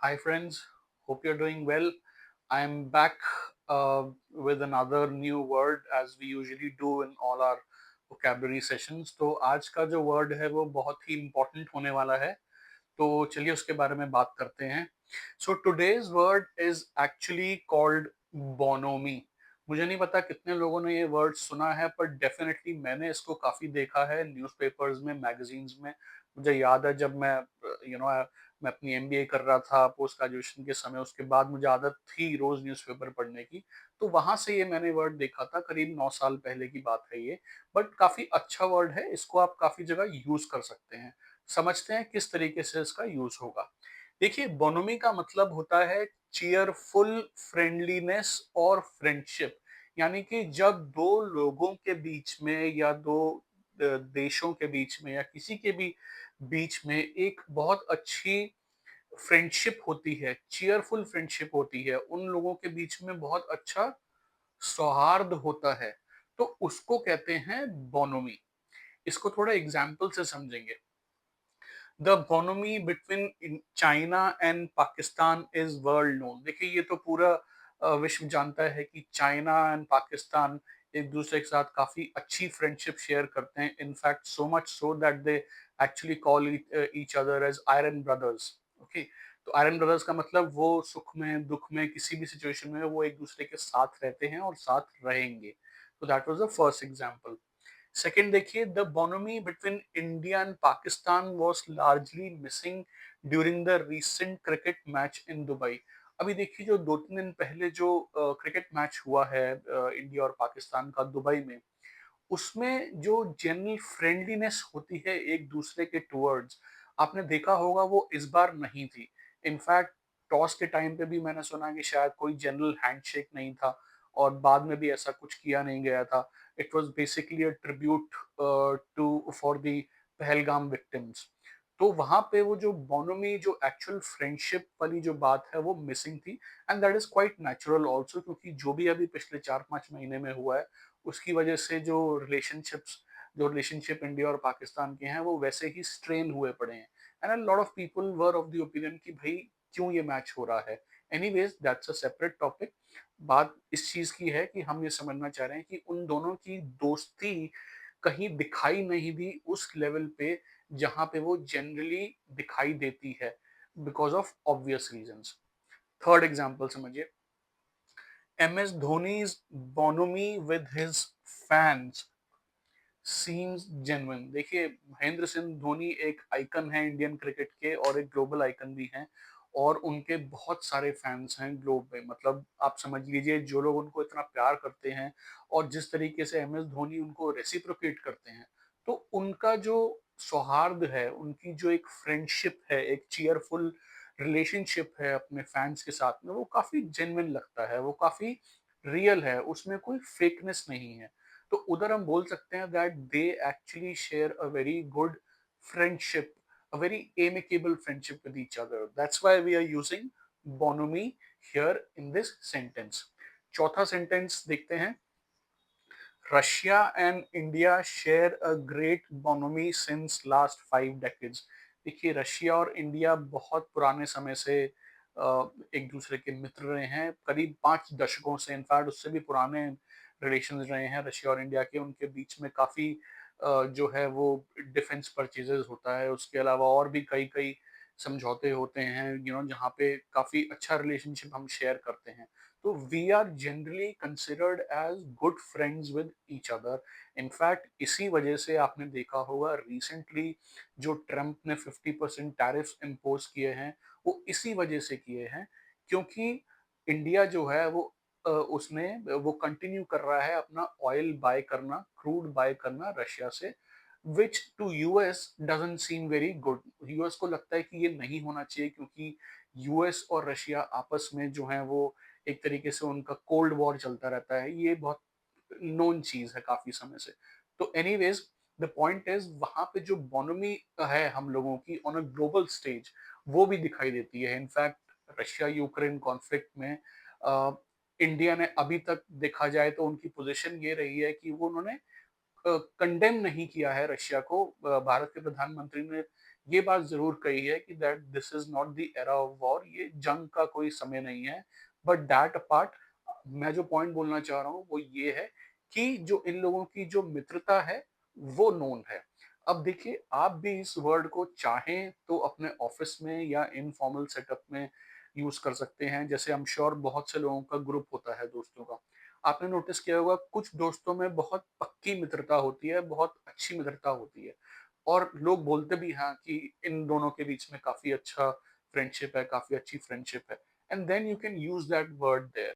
Hi, friends. Hope you're doing well. I'm back with another new word as we usually do in all our vocabulary sessions. तो आज का जो word है वो बहुत ही important होने वाला है. तो चलिए उसके बारे में बात करते हैं. So today's word is actually called bonhomie. मुझे नहीं पता कितने लोगों ने ये वर्ड सुना है पर डेफिनेटली मैंने इसको काफी देखा है न्यूज़पेपर्स में, मैगजीन्स में. मुझे याद है जब मैं मैं अपनी एमबीए कर रहा था पोस्ट ग्रेजुएशन के समय, उसके बाद मुझे आदत थी रोज न्यूज़पेपर पढ़ने की. तो वहां से ये मैंने वर्ड देखा था, करीब 9 साल पहले की बात है ये. बट काफी अच्छा वर्ड है, इसको आप काफी जगह यूज कर सकते हैं. समझते हैं किस तरीके से इसका यूज होगा. देखिए, बोनोमी का मतलब होता है चीयरफुल फ्रेंडलीनेस और फ्रेंडशिप. यानी कि जब दो लोगों के बीच में या दो देशों के बीच में या किसी के भी बीच में एक बहुत अच्छी फ्रेंडशिप होती है, चीयरफुल फ्रेंडशिप होती है, उन लोगों के बीच में बहुत अच्छा सौहार्द होता है, तो उसको कहते हैं बोनोमी. इसको थोड़ा एग्जाम्पल से समझेंगे. The bonhomie between China and Pakistan is world known. देखिए, ये तो पूरा विश्व जानता है कि चाइना एंड पाकिस्तान एक दूसरे के साथ काफी अच्छी फ्रेंडशिप शेयर करते हैं. In fact so much so that they actually call each other as iron brothers. Okay. तो आयरन ब्रदर्स का मतलब वो सुख में दुख में किसी भी सिचुएशन में वो एक दूसरे के साथ रहते हैं और साथ रहेंगे. तो that was the first example. Second देखिए, the bonhomie between India and Pakistan was largely missing during the recent cricket match in Dubai. अभी देखिए, जो 2-3 दिन पहले जो क्रिकेट मैच हुआ है इंडिया और पाकिस्तान का दुबई में, उसमें जो जनरल फ्रेंडलीनेस होती है एक दूसरे के टुवर्ड्स, आपने देखा होगा वो इस बार नहीं थी. इनफैक्ट टॉस के टाइम पे भी मैंने सुना कि शायद कोई जनरल हैंडशेक नहीं था और बाद में भी ऐसा कुछ किया नहीं गया था. It was basically a tribute to for the Pahalgam victims. तो वहां पे वो जो बोनोमी, जो एक्चुअल फ्रेंडशिप वाली जो बात है वो मिसिंग थी. And that is quite natural also, क्योंकि जो भी अभी पिछले 4-5 महीने में हुआ है उसकी वजह से जो रिलेशनशिप इंडिया और पाकिस्तान के हैं वो वैसे ही स्ट्रेन हुए पड़े हैं. And a lot of people were of the opinion कि भाई क्यों ये मैच हो रहा है. Anyways, that's a separate topic. बात इस चीज की है कि हम ये समझना चाह रहे हैं कि उन दोनों की दोस्ती कहीं दिखाई नहीं दी उस लेवल पे जहां पे वो जनरली दिखाई देती है, because of obvious reasons. Third example समझिए. MS Dhoni's bonhomie with his fans seems genuine. देखिए, महेंद्र सिंह धोनी एक आइकन है इंडियन क्रिकेट के और एक ग्लोबल आइकन भी हैं. और उनके बहुत सारे फैंस हैं ग्लोब में. मतलब आप समझ लीजिए, जो लोग उनको इतना प्यार करते हैं और जिस तरीके से MS धोनी उनको रेसिप्रोकेट करते हैं, तो उनका जो सौहार्द है, उनकी जो एक फ्रेंडशिप है, एक चीयरफुल रिलेशनशिप है अपने फैंस के साथ में, वो काफी जेन्युइन लगता है, वो काफी रियल है, उसमें कोई फेकनेस नहीं है. तो उधर हम बोल सकते हैं that they actually share a very good friendship, a very amicable friendship with each other. That's why we are using bonhomie here in this sentence. चौथा सेंटेंस देखते हैं. Russia and India share a great bonhomie since last 5 decades. देखिए, Russia और India बहुत पुराने समय से एक दूसरे के मित्र रहे हैं, करीब 5 दशकों से. इनफैक्ट उससे भी पुराने रिलेशन रहे हैं रशिया और इंडिया के. उनके बीच में काफी जो है वो डिफेंस परचेजेस होता है, उसके अलावा और भी कई कई समझौते होते हैं, जहाँ पे काफी अच्छा रिलेशनशिप हम शेयर करते हैं. तो we are generally considered as good friends with each other. In fact इसी वजह से आपने देखा होगा रिसेंटली जो ट्रम्प ने 50% टैरिफ्स इम्पोज किए हैं, वो इसी वजह से किए हैं, क्योंकि इंडिया जो है उसने वो कंटिन्यू कर रहा है अपना ऑयल बाय करना, क्रूड बाय करना रशिया से, which to US doesn't seem very good. US को लगता है कि ये नहीं होना चाहिए, क्योंकि यूएस और रशिया आपस में जो है वो एक तरीके से उनका कोल्ड वॉर चलता रहता है. ये बहुत नोन चीज है काफी समय से. तो एनीवेज, द पॉइंट इज वहां पे जो बोनोमी है हम लोगों की ऑन अ ग्लोबल स्टेज, वो भी दिखाई देती है. इनफैक्ट रशिया यूक्रेन कॉन्फ्लिक्ट में इंडिया ने अभी तक देखा जाए तो उनकी पोजीशन ये रही है कि वो उन्होंने कंडेम नहीं किया है रशिया को. भारत के प्रधानमंत्री ने ये बात ज़रूर कही है कि that this is not the era of war, ये जंग का कोई समय नहीं है। बट दैट अपार्ट मैं जो पॉइंट बोलना चाह रहा हूँ वो ये है कि जो इन लोगों की जो मित्रता है, वो नोन है। अब देखिए आप भी इस वर्ड को चाहें तो अपने ऑफ़िस में या इनफॉर्मल सेटअप में यूज़ कर सकते हैं। जैसे आई एम श्योर बहुत से लोगों का ग्रुप होता है दोस्तों का। आपने नोटिस किया होगा कुछ दोस्तों में बहुत पक्की मित्रता होती है, बहुत अच्छी मित्रता होती है। और लोग बोलते भी हैं कि इन दोनों के बीच में काफ़ी अच्छा फ्रेंडशिप है, काफ़ी अच्छी फ्रेंडशिप है। And then you can use that word there.